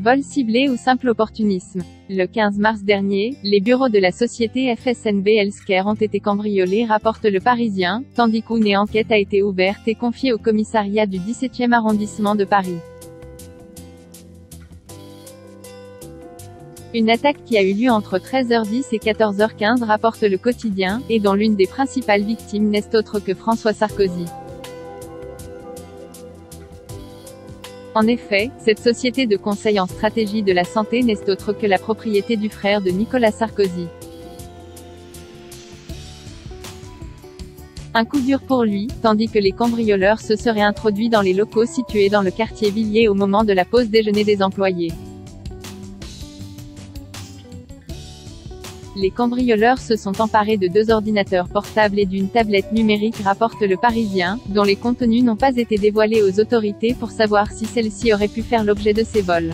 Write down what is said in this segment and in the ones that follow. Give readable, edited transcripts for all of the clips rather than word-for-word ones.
Vol ciblé ou simple opportunisme. Le 15 mars dernier, les bureaux de la société FSNB Healthcare ont été cambriolés, rapporte Le Parisien, tandis qu'une enquête a été ouverte et confiée au commissariat du 17e arrondissement de Paris. Une attaque qui a eu lieu entre 13h10 et 14h15, rapporte Le Quotidien, et dont l'une des principales victimes n'est autre que François Sarkozy. En effet, cette société de conseil en stratégie de la santé n'est autre que la propriété du frère de Nicolas Sarkozy. Un coup dur pour lui, tandis que les cambrioleurs se seraient introduits dans les locaux situés dans le quartier Villiers au moment de la pause déjeuner des employés. Les cambrioleurs se sont emparés de 2 ordinateurs portables et d'une tablette numérique, rapporte Le Parisien, dont les contenus n'ont pas été dévoilés aux autorités pour savoir si celles-ci auraient pu faire l'objet de ces vols.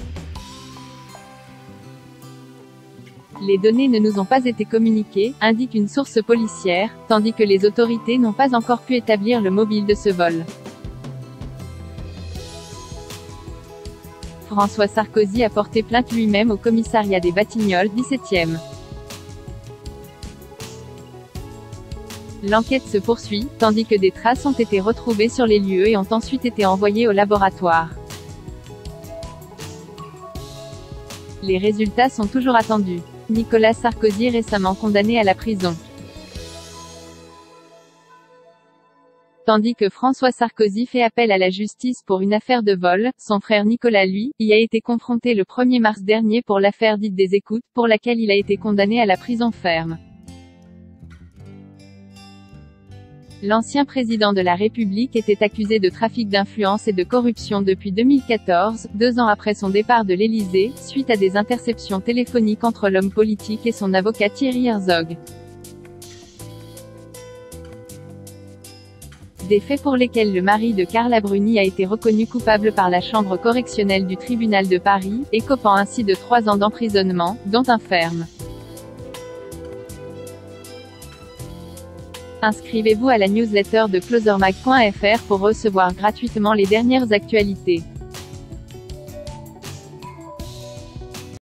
Les données ne nous ont pas été communiquées, indique une source policière, tandis que les autorités n'ont pas encore pu établir le mobile de ce vol. François Sarkozy a porté plainte lui-même au commissariat des Batignolles, 17e. L'enquête se poursuit, tandis que des traces ont été retrouvées sur les lieux et ont ensuite été envoyées au laboratoire. Les résultats sont toujours attendus. Nicolas Sarkozy récemment condamné à la prison. Tandis que François Sarkozy fait appel à la justice pour une affaire de vol, son frère Nicolas, lui, y a été confronté le 1er mars dernier pour l'affaire dite des écoutes, pour laquelle il a été condamné à la prison ferme. L'ancien président de la République était accusé de trafic d'influence et de corruption depuis 2014, 2 ans après son départ de l'Élysée, suite à des interceptions téléphoniques entre l'homme politique et son avocat Thierry Herzog. Des faits pour lesquels le mari de Carla Bruni a été reconnu coupable par la chambre correctionnelle du tribunal de Paris, écopant ainsi de 3 ans d'emprisonnement, dont un ferme. Inscrivez-vous à la newsletter de closermag.fr pour recevoir gratuitement les dernières actualités.